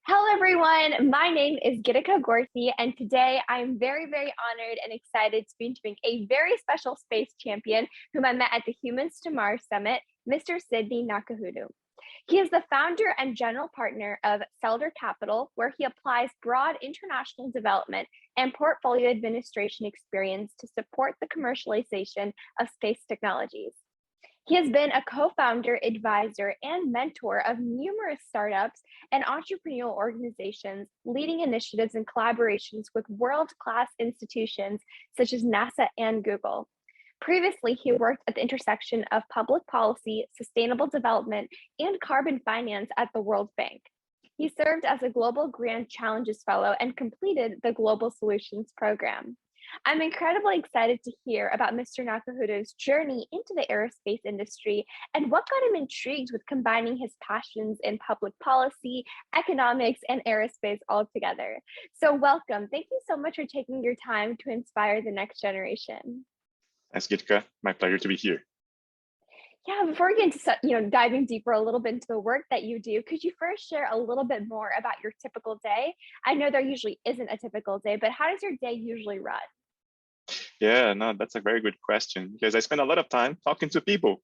Hello, everyone. My name is Gitika Gorsi, and today I'm very, very honored and excited to be interviewing a very special space champion whom I met at the Humans to Mars Summit, Mr. Sidney Nakahodo. He is the founder and general partner of Seldor Capital, where he applies broad international development and portfolio administration experience to support the commercialization of space technologies. He has been a co-founder, advisor, and mentor of numerous startups and entrepreneurial organizations, leading initiatives and collaborations with world-class institutions such as NASA and Google. Previously, he worked at the intersection of public policy, sustainable development, and carbon finance at the World Bank. He served as a Global Grand Challenges Fellow and completed the Global Solutions Program. I'm incredibly excited to hear about Mr. Nakahodo's journey into the aerospace industry and what got him intrigued with combining his passions in public policy, economics, and aerospace all together. So welcome. Thank you so much for taking your time to inspire the next generation. Thanks, Gitka. My pleasure to be here. Yeah, before we get into diving deeper a little bit into the work that you do, could you first share a little bit more about your typical day? I know there usually isn't a typical day, but how does your day usually run? Yeah, no, that's a very good question because I spend a lot of time talking to people.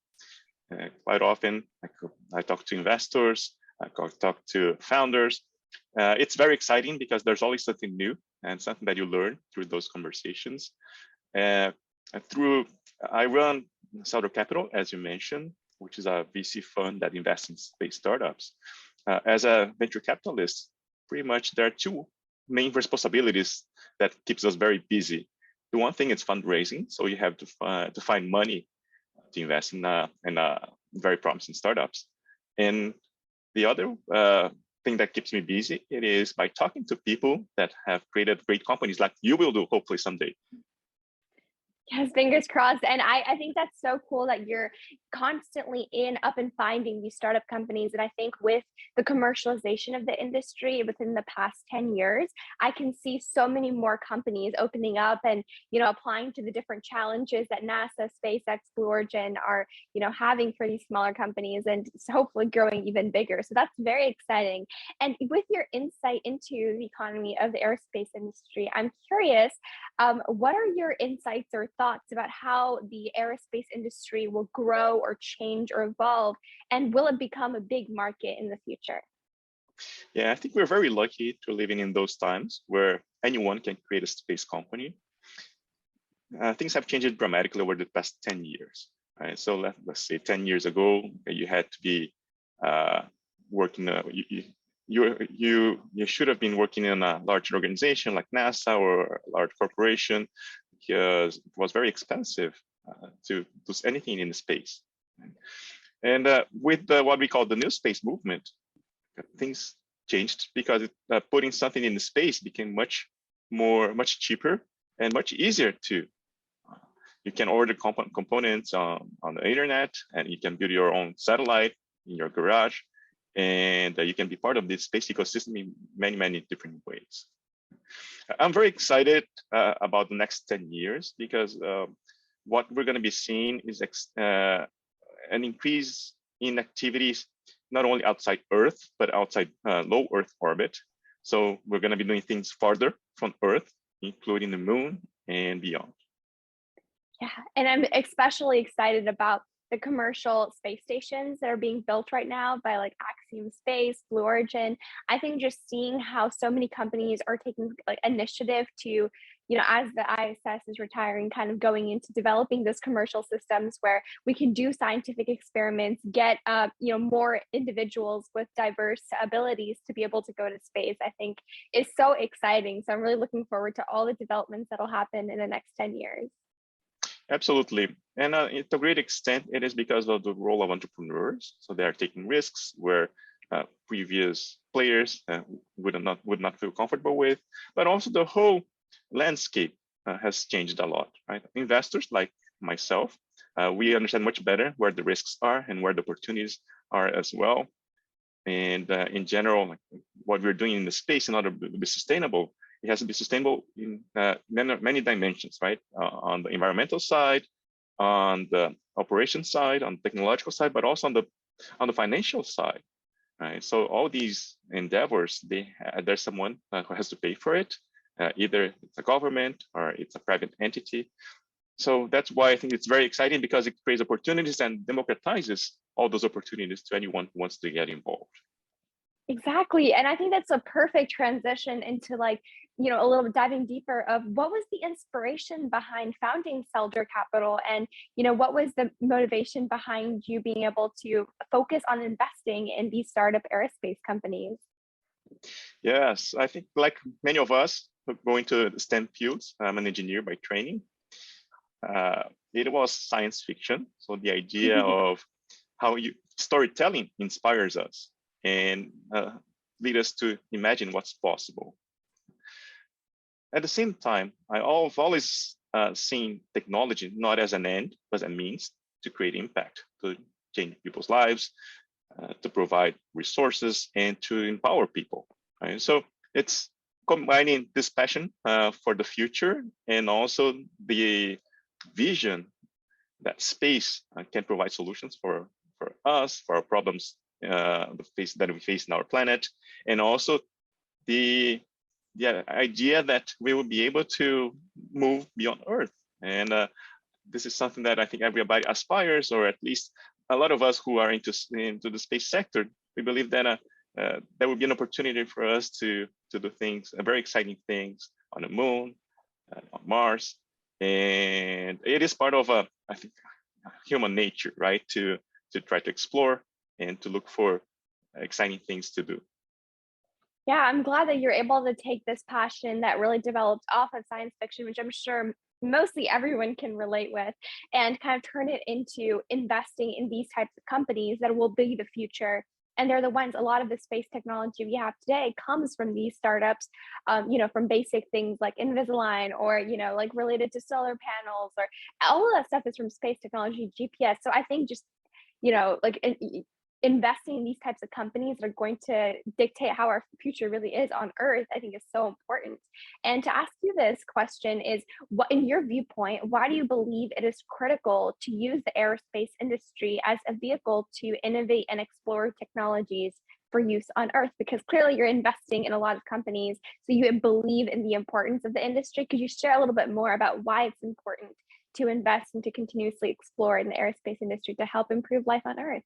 Quite often, I talk to investors, I talk to founders. It's very exciting because there's always something new and something that you learn through those conversations. I run Seldor Capital, as you mentioned, which is a VC fund that invests in space startups. As a venture capitalist, pretty much there are two main responsibilities that keeps us very busy. The one thing is fundraising, so you have to find money to invest in very promising startups. And the other thing that keeps me busy, it is by talking to people that have created great companies like you will do, hopefully someday. Yes, fingers crossed. And I think that's so cool that you're constantly up and finding these startup companies. And I think with the commercialization of the industry within the past 10 years, I can see so many more companies opening up and, applying to the different challenges that NASA, SpaceX, Blue Origin are, having for these smaller companies and hopefully growing even bigger. So that's very exciting. And with your insight into the economy of the aerospace industry, I'm curious, what are your insights or thoughts about how the aerospace industry will grow or change or evolve, and will it become a big market in the future? Yeah, I think we're very lucky to living in those times where anyone can create a space company. Things have changed dramatically over the past 10 years. Right? So let's say 10 years ago, you had to be working. You should have been working in a large organization like NASA or a large corporation because it was very expensive to do anything in space. And with what we call the new space movement, things changed because putting something in space became much cheaper and much easier to. You can order components on the internet, and you can build your own satellite in your garage, and you can be part of this space ecosystem in many different ways. I'm very excited about the next 10 years because what we're going to be seeing is an increase in activities, not only outside Earth, but outside low Earth orbit. So we're going to be doing things farther from Earth, including the moon and beyond. Yeah, and I'm especially excited about the commercial space stations that are being built right now by like Axiom Space, Blue Origin. I think just seeing how so many companies are taking like initiative to, as the ISS is retiring, kind of going into developing those commercial systems where we can do scientific experiments, get more individuals with diverse abilities to be able to go to space, I think is so exciting. So I'm really looking forward to all the developments that'll happen in the next 10 years. Absolutely. And to a great extent, it is because of the role of entrepreneurs. So they are taking risks where previous players would not feel comfortable with, but also the whole landscape has changed a lot, right? Investors like myself, we understand much better where the risks are and where the opportunities are as well. And in general, what we're doing in the space in order to be sustainable, it has to be sustainable in many dimensions, right? On the environmental side, on the operation side, on the technological side, but also on the financial side. right? So all these endeavors, there's someone who has to pay for it. Either it's a government or it's a private entity. So that's why I think it's very exciting, because it creates opportunities and democratizes all those opportunities to anyone who wants to get involved. Exactly. And I think that's a perfect transition into like, a little bit diving deeper of what was the inspiration behind founding Seldor Capital, and, what was the motivation behind you being able to focus on investing in these startup aerospace companies? Yes, I think like many of us who go into the STEM fields, I'm an engineer by training. It was science fiction. So the idea of how storytelling inspires us and lead us to imagine what's possible. At the same time, I've always seen technology not as an end, but a means to create impact, to change people's lives, to provide resources, and to empower people. Right? So it's combining this passion for the future and also the vision that space can provide solutions for us, for our problems that we face in our planet, and also the idea that we will be able to move beyond Earth. And this is something that I think everybody aspires, or at least a lot of us who are into the space sector, we believe that there will be an opportunity for us to do things, very exciting things on the moon, on Mars. And it is part of, I think, human nature, right? To try to explore and to look for exciting things to do. Yeah, I'm glad that you're able to take this passion that really developed off of science fiction, which I'm sure mostly everyone can relate with, and kind of turn it into investing in these types of companies that will be the future. And they're the ones, a lot of the space technology we have today comes from these startups, from basic things like Invisalign, or, like related to solar panels, or all of that stuff is from space technology, GPS. So I think just, like investing in these types of companies that are going to dictate how our future really is on Earth, I think is so important. And to ask you this question is, what, in your viewpoint, why do you believe it is critical to use the aerospace industry as a vehicle to innovate and explore technologies for use on Earth? Because clearly you're investing in a lot of companies, so you believe in the importance of the industry. Could you share a little bit more about why it's important to invest and to continuously explore in the aerospace industry to help improve life on Earth?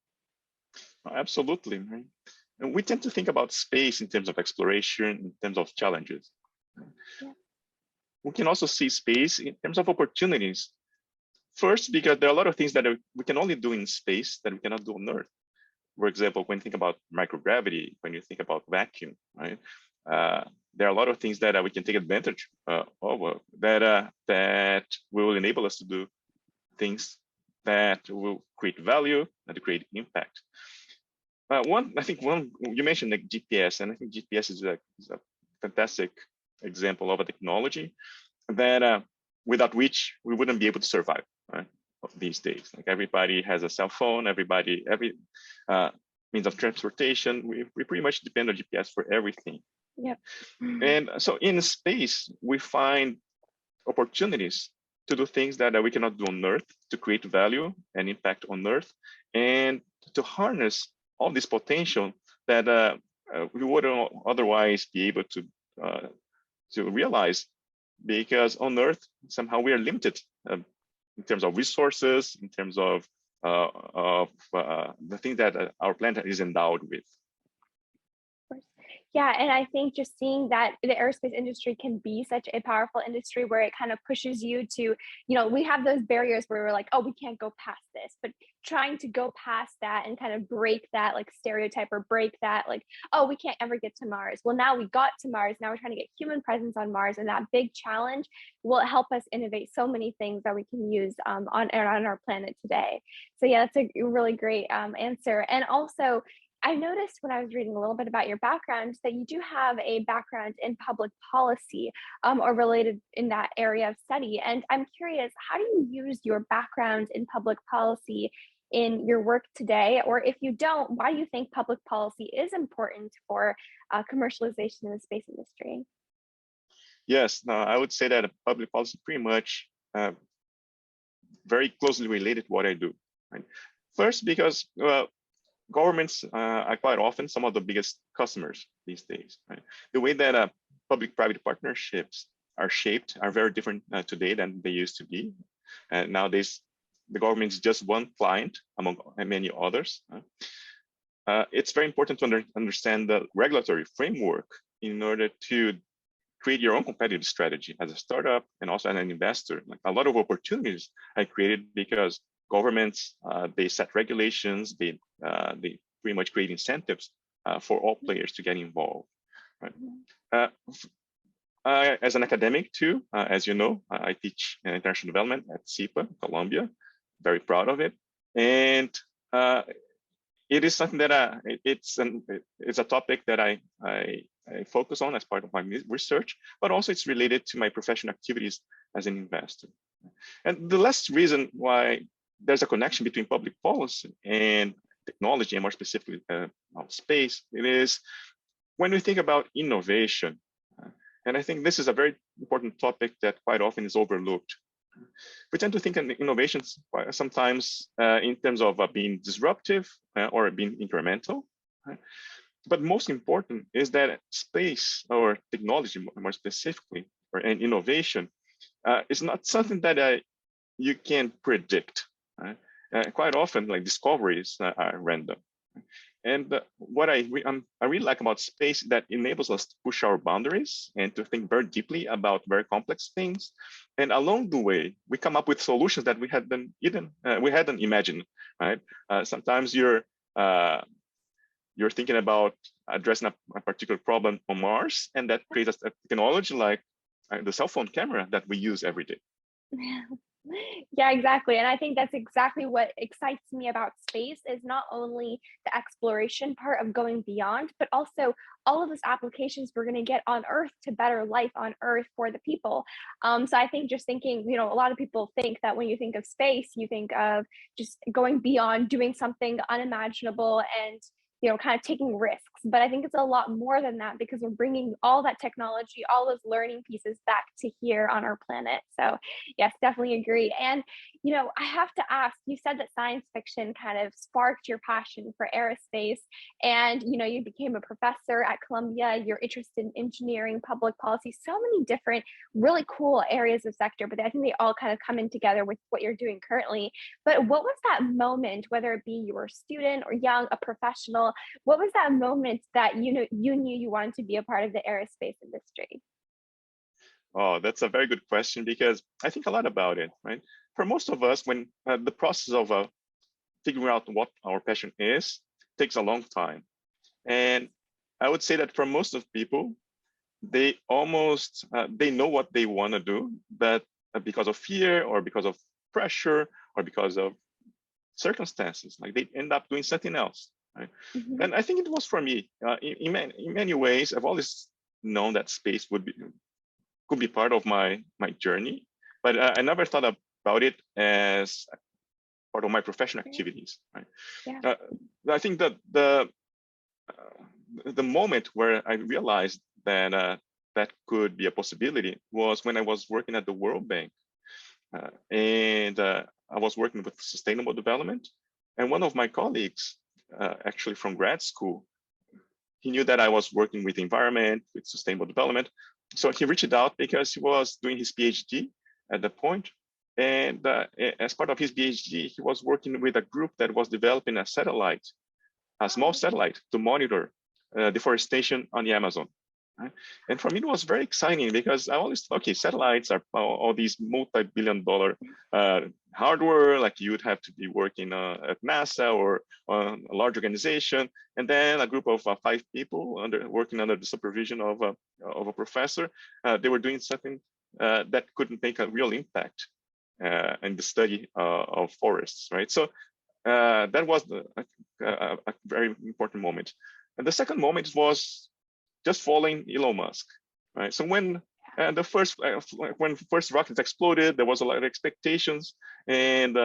Absolutely. Right? And we tend to think about space in terms of exploration, in terms of challenges. Yeah. We can also see space in terms of opportunities. First, because there are a lot of things that we can only do in space that we cannot do on Earth. For example, when you think about microgravity, when you think about vacuum, right? There are a lot of things that we can take advantage of that will enable us to do things that will create value and to create impact. One you mentioned like GPS, and I think GPS is a fantastic example of a technology that without which we wouldn't be able to survive, right? These days, like everybody has a cell phone, every means of transportation, we pretty much depend on GPS for everything. Yep. And so in space, we find opportunities to do things that we cannot do on Earth, to create value and impact on Earth, and to harness all this potential that we wouldn't otherwise be able to realize, because on Earth somehow we are limited in terms of resources, in terms of the thing that our planet is endowed with. Yeah, and I think just seeing that the aerospace industry can be such a powerful industry where it kind of pushes you to, we have those barriers where we're like, oh, we can't go past this, but trying to go past that and kind of break that like stereotype, or break that like, oh, we can't ever get to Mars. Well, now we got to Mars. Now we're trying to get human presence on Mars, and that big challenge will help us innovate so many things that we can use on our planet today. So yeah, that's a really great answer. And also, I noticed when I was reading a little bit about your background that you do have a background in public policy, or related in that area of study. And I'm curious, how do you use your background in public policy in your work today? Or if you don't, why do you think public policy is important for commercialization in the space industry? Yes, no, I would say that public policy pretty much very closely related to what I do. Right? First, because governments are quite often some of the biggest customers these days. Right? The way that public-private partnerships are shaped are very different today than they used to be. And nowadays, the government is just one client among many others. It's very important to understand the regulatory framework in order to create your own competitive strategy as a startup and also as an investor. Like a lot of opportunities are created because governments, they set regulations, they pretty much create incentives for all players to get involved. Right? As an academic too, as you know, I teach international development at SIPA, Colombia. Very proud of it. And it is something that it's a topic that I focus on as part of my research, but also it's related to my professional activities as an investor. And the last reason why there's a connection between public policy and technology, and more specifically space, it is when we think about innovation. And I think this is a very important topic that quite often is overlooked. We tend to think of innovations sometimes in terms of being disruptive or being incremental. Right? But most important is that space or technology, more specifically, and innovation is not something that you can predict. Right? Quite often, like discoveries are random. And what I really like about space that enables us to push our boundaries and to think very deeply about very complex things. And along the way, we come up with solutions that we hadn't imagined. Right? Sometimes you're thinking about addressing a particular problem on Mars, and that creates a technology like the cell phone camera that we use every day. Yeah, exactly. And I think that's exactly what excites me about space is not only the exploration part of going beyond, but also all of those applications we're going to get on Earth to better life on Earth for the people. So I think just thinking, a lot of people think that when you think of space, you think of just going beyond, doing something unimaginable and kind of taking risks. But I think it's a lot more than that because we're bringing all that technology, all those learning pieces back to here on our planet. So yes, definitely agree. And, I have to ask, you said that science fiction kind of sparked your passion for aerospace and, you became a professor at Columbia, you're interested in engineering, public policy, so many different really cool areas of sector, but I think they all kind of come in together with what you're doing currently. But what was that moment, whether it be you were a student or young, a professional, what was that moment that you knew you wanted to be a part of the aerospace industry? Oh, that's a very good question because I think a lot about it, right? For most of us, when the process of figuring out what our passion is takes a long time. And I would say that for most of people, they almost, they know what they want to do, but because of fear or because of pressure or because of circumstances, like they end up doing something else. Right? Mm-hmm. And I think it was for me. In many ways, I've always known that space could be part of my journey, but I never thought about it as part of my professional activities. Right? Yeah. I think that the moment where I realized that that could be a possibility was when I was working at the World Bank, and I was working with sustainable development, and one of my colleagues. Actually from grad school, he knew that I was working with environment, with sustainable development. So he reached out because he was doing his PhD at that point. And as part of his PhD, he was working with a group that was developing a small satellite to monitor deforestation on the Amazon. Right? And for me, it was very exciting because I always thought, okay, satellites are all these multi-billion-dollar hardware, like you would have to be working at NASA or a large organization, and then a group of 5 people working under the supervision of a professor. They were doing something that could make a real impact in the study of forests, right? So that was a very important moment. And the second moment was just following Elon Musk, right? So when the first rockets exploded, there was a lot of expectations, and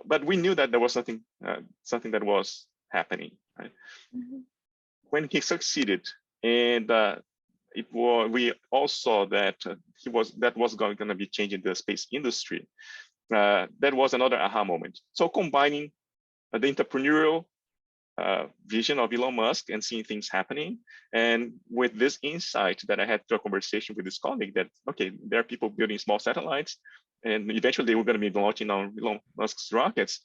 but we knew that there was something that was happening, right? Mm-hmm. When he succeeded, and we all saw that that was going to be changing the space industry. That was another aha moment. So combining the entrepreneurial vision of Elon Musk and seeing things happening. And with this insight that I had through a conversation with this colleague that, okay, there are people building small satellites and eventually they were going to be launching on Elon Musk's rockets.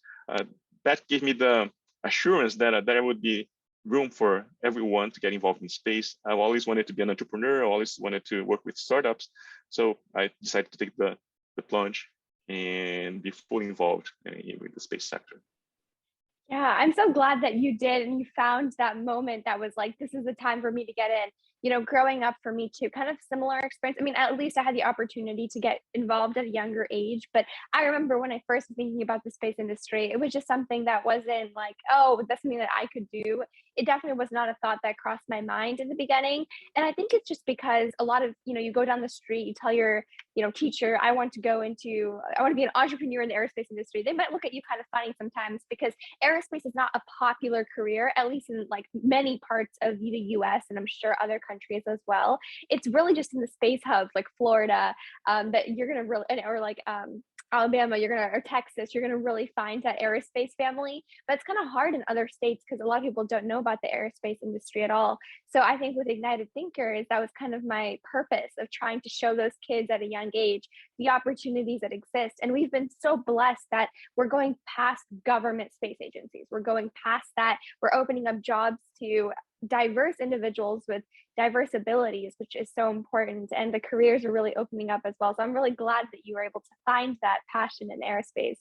That gave me the assurance that there would be room for everyone to get involved in space. I've always wanted to be an entrepreneur. I always wanted to work with startups. So I decided to take the plunge and be fully involved with the space sector. Yeah, I'm so glad that you did and you found that moment that was like, this is the time for me to get in. You know, growing up for me too, kind of similar experience. I mean, at least I had the opportunity to get involved at a younger age. But I remember when I first was thinking about the space industry, it was just something that wasn't like, oh, that's something that I could do. It definitely was not a thought that crossed my mind in the beginning. And I think it's just because a lot of, you go down the street, you tell your, teacher, I want to be an entrepreneur in the aerospace industry. They might look at you kind of funny sometimes because aerospace is not a popular career, at least in like many parts of the US and I'm sure other countries as well. It's really just in the space hubs like Florida that you're going to really, or like Alabama, or Texas, you're going to really find that aerospace family. But it's kind of hard in other states because a lot of people don't know about the aerospace industry at all. So I think with Ignited Thinkers, that was kind of my purpose of trying to show those kids at a young age the opportunities that exist. And we've been so blessed that we're going past government space agencies. We're going past that. We're opening up jobs to diverse individuals with diverse abilities, which is so important. And the careers are really opening up as well. So I'm really glad that you were able to find that passion in aerospace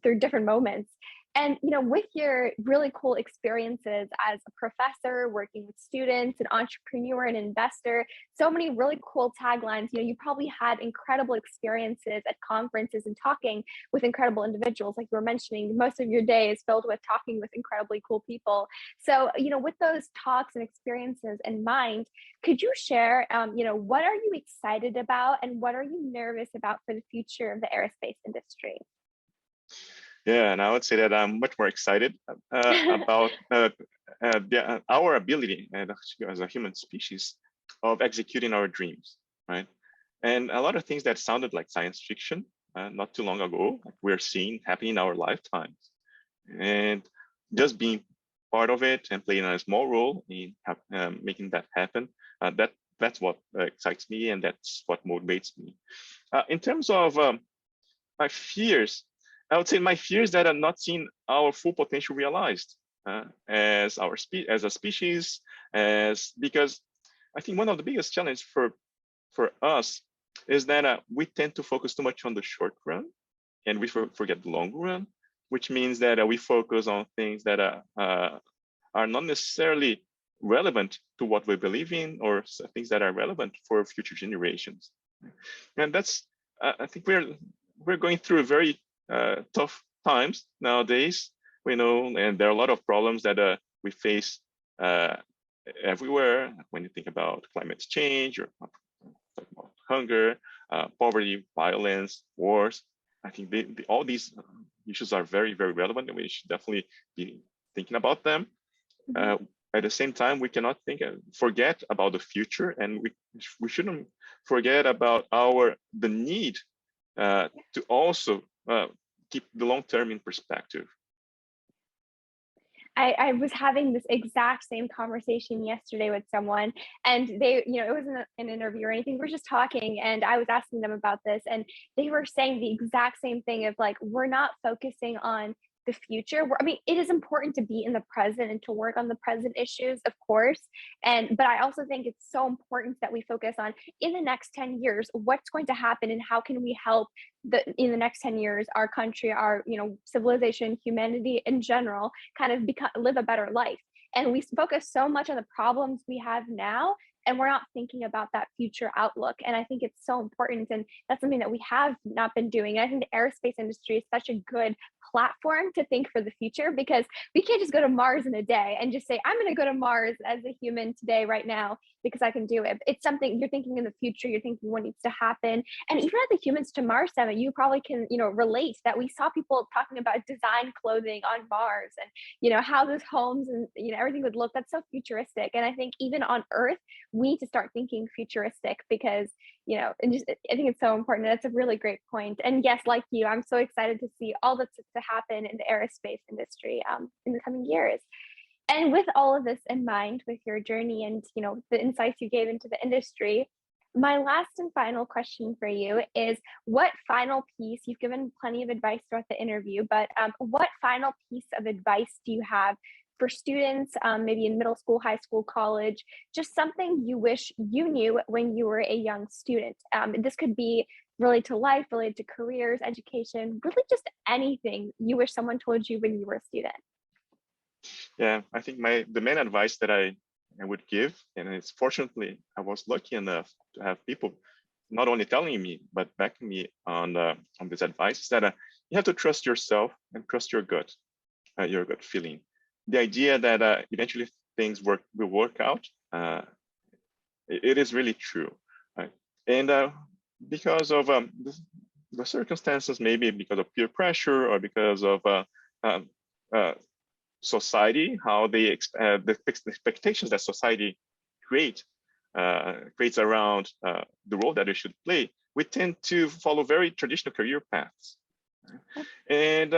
through different moments. And, with your really cool experiences as a professor, working with students, an entrepreneur, an investor, so many really cool taglines. You probably had incredible experiences at conferences and talking with incredible individuals. Like you were mentioning, most of your day is filled with talking with incredibly cool people. So, with those talks and experiences in mind, could you share, what are you excited about and what are you nervous about for the future of the aerospace industry? Yeah, and I would say that I'm much more excited about our ability as a human species of executing our dreams, right? And a lot of things that sounded like science fiction not too long ago, like we're seeing happening in our lifetimes. And just being part of it and playing a small role in making that happen, that's what excites me and that's what motivates me. In terms of my fears, I would say my fear is that I'm not seeing our full potential realized as a species, because I think one of the biggest challenges for us is that we tend to focus too much on the short run, and we forget the long run, which means that we focus on things that are not necessarily relevant to what we believe in, or things that are relevant for future generations. And that's I think we're going through very tough times nowadays, and there are a lot of problems that we face everywhere when you think about climate change or talk about hunger, poverty, violence, wars. I think all these issues are very, very relevant and we should definitely be thinking about them. At the same time, we cannot forget about the future, and we shouldn't forget about the need to also keep the long term in perspective. I was having this exact same conversation yesterday with someone, and they, it wasn't an interview or anything. We're just talking, and I was asking them about this, and they were saying the exact same thing of like, we're not focusing on the future. I mean, it is important to be in the present and to work on the present issues, of course. But I also think it's so important that we focus on in the next 10 years, what's going to happen and how can we help in the next 10 years, our country, our, civilization, humanity in general, kind of live a better life. And we focus so much on the problems we have now, and we're not thinking about that future outlook. And I think it's so important. And that's something that we have not been doing. I think the aerospace industry is such a good platform to think for the future, because we can't just go to Mars in a day and just say, I'm going to go to Mars as a human today, right now, because I can do it. It's something you're thinking in the future, you're thinking what needs to happen. And even at the Humans to Mars Summit, you probably can, relate that we saw people talking about design clothing on Mars and, how those homes and, everything would look. That's so futuristic. And I think even on Earth, we need to start thinking futuristic because, and just, I think it's so important. That's a really great point. And yes, like you, I'm so excited to see all that's to happen in the aerospace industry in the coming years. And with all of this in mind, with your journey and the insights you gave into the industry, my last and final question for you is what final piece, you've given plenty of advice throughout the interview, but what final piece of advice do you have for students, maybe in middle school, high school, college, just something you wish you knew when you were a young student? This could be related to life, related to careers, education, really just anything you wish someone told you when you were a student. Yeah, I think the main advice that I would give, and it's fortunately I was lucky enough to have people not only telling me but backing me on this advice, is that you have to trust yourself and trust your gut feeling. The idea that eventually things will work out, it is really true, right? And because of the circumstances, maybe because of peer pressure or because of um, uh, society, how the expectations that society creates around the role that they should play, we tend to follow very traditional career paths. And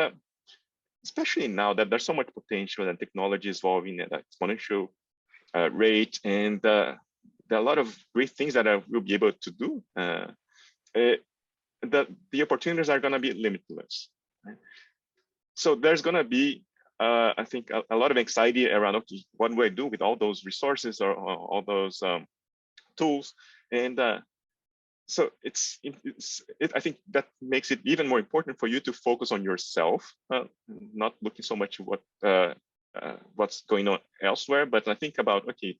especially now that there's so much potential and technology is evolving at an exponential rate, and there are a lot of great things that we'll be able to do. The opportunities are going to be limitless. Right? So there's going to be I think a lot of anxiety around, okay, what do I do with all those resources or all those tools? And so I think that makes it even more important for you to focus on yourself, not looking so much at what's going on elsewhere, but I think about, okay,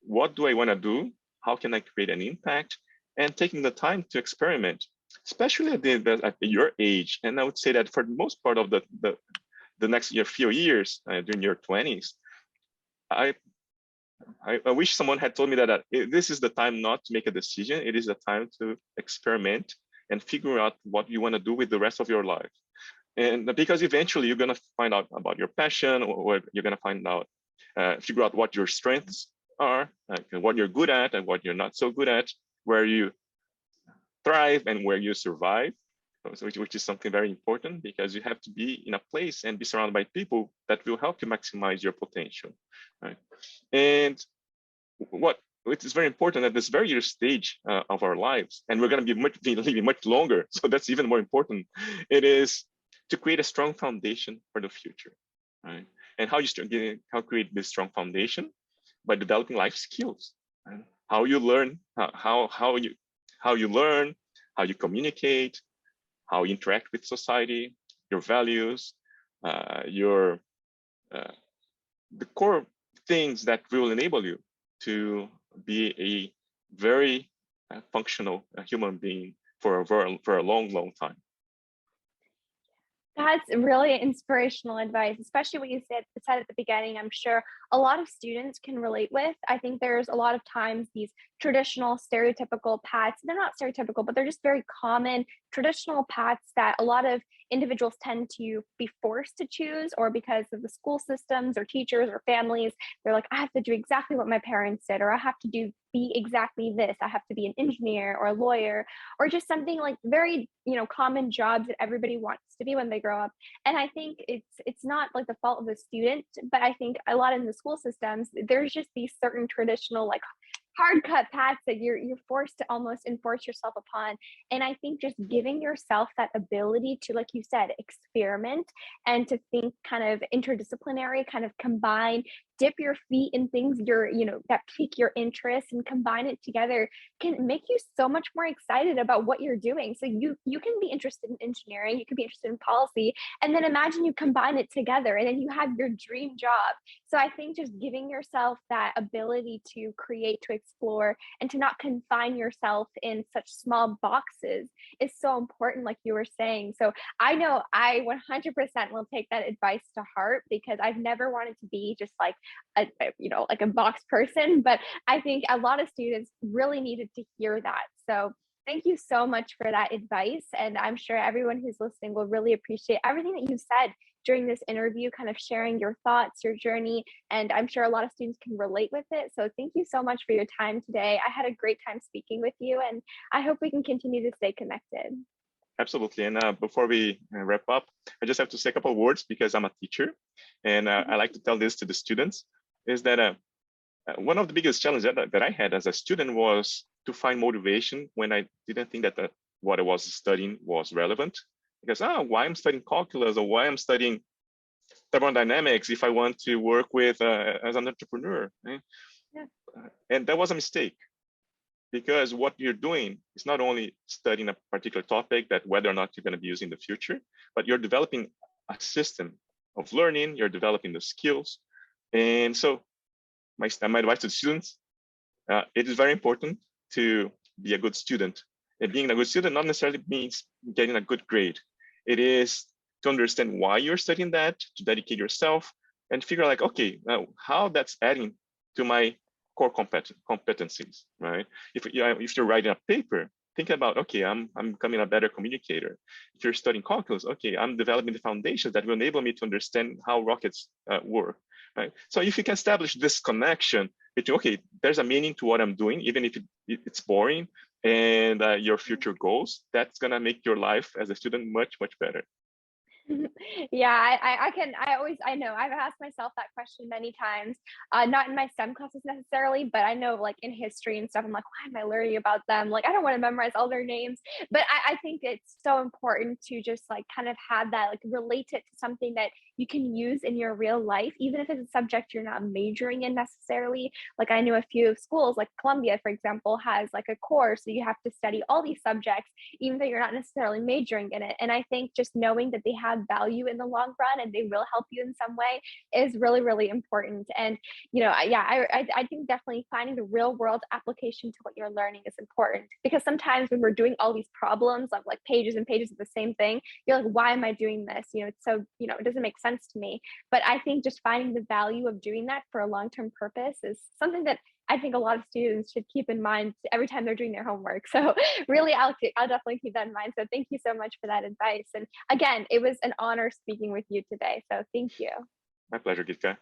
what do I want to do? How can I create an impact? And taking the time to experiment, especially at your age. And I would say that for the most part of the next few years, during your 20s, I wish someone had told me that this is the time not to make a decision. It is the time to experiment and figure out what you want to do with the rest of your life. And because eventually you're going to find out about your passion, or you're going to find out, figure out what your strengths are, what you're good at and what you're not so good at, where you thrive and where you survive. Which is something very important, because you have to be in a place and be surrounded by people that will help you maximize your potential, right? And it is very important at this very early stage of our lives, and we're going to be living much longer, so that's even more important. It is to create a strong foundation for the future, right? And how create this strong foundation? By developing life skills, right? How you learn, how you learn, how you communicate, how you interact with society, your values, the core things that will enable you to be a very functional human being for a long, long time. That's really inspirational advice, especially what you said at the beginning. I'm sure a lot of students can relate with. I think there's a lot of times these traditional stereotypical paths, they're not stereotypical, but they're just very common traditional paths that a lot of individuals tend to be forced to choose, or because of the school systems or teachers or families, they're like, I have to do exactly what my parents did, or I have to be exactly this. I have to be an engineer or a lawyer, or just something like very, common jobs that everybody wants to be when they grow up. And I think it's not like the fault of the student, but I think a lot in the school systems, there's just these certain traditional, like, hard cut paths that you're forced to almost enforce yourself upon. And I think just giving yourself that ability to, like you said, experiment and to think kind of interdisciplinary, kind of combine, dip your feet in things that pique your interest and combine it together, can make you so much more excited about what you're doing. So you can be interested in engineering, you can be interested in policy, and then imagine you combine it together and then you have your dream job. So I think just giving yourself that ability to create, to explore, and to not confine yourself in such small boxes is so important, like you were saying. So I know I 100% will take that advice to heart, because I've never wanted to be just like like a box person, but I think a lot of students really needed to hear that. So thank you so much for that advice. And I'm sure everyone who's listening will really appreciate everything that you said during this interview, kind of sharing your thoughts, your journey. And I'm sure a lot of students can relate with it. So thank you so much for your time today. I had a great time speaking with you, and I hope we can continue to stay connected. Absolutely. And before we wrap up, I just have to say a couple of words because I'm a teacher, and I like to tell this to the students, is that one of the biggest challenges that I had as a student was to find motivation when I didn't think that what I was studying was relevant. Because, why I'm studying calculus or why I'm studying thermodynamics if I want to work with as an entrepreneur. Right? Yeah. And that was a mistake, because what you're doing is not only studying a particular topic that whether or not you're going to be using in the future, but you're developing a system of learning, you're developing the skills. And so my advice to students, it is very important to be a good student. And being a good student not necessarily means getting a good grade. It is to understand why you're studying that, to dedicate yourself, and figure out like, okay, how that's adding to my core competencies, right? If you're writing a paper, think about, okay, I'm becoming a better communicator. If you're studying calculus, okay, I'm developing the foundations that will enable me to understand how rockets work, right? So if you can establish this connection between, okay, there's a meaning to what I'm doing, even if it's boring, and your future goals, that's gonna make your life as a student much, much better. Yeah, I know I've asked myself that question many times, not in my STEM classes necessarily, but I know like in history and stuff, I'm like, why am I learning about them? Like, I don't want to memorize all their names, but I think it's so important to just like kind of have that, like relate it to something that you can use in your real life, even if it's a subject you're not majoring in necessarily. Like I know a few schools, like Columbia, for example, has like a course, so you have to study all these subjects even though you're not necessarily majoring in it. And I think just knowing that they have value in the long run and they will help you in some way is really, really important. And, I think definitely finding the real world application to what you're learning is important, because sometimes when we're doing all these problems of like pages and pages of the same thing, you're like, why am I doing this? It's so, it doesn't make sense to me. But I think just finding the value of doing that for a long-term purpose is something that I think a lot of students should keep in mind every time they're doing their homework. So really, I'll definitely keep that in mind. So thank you so much for that advice. And again, it was an honor speaking with you today. So thank you. My pleasure, Gitka.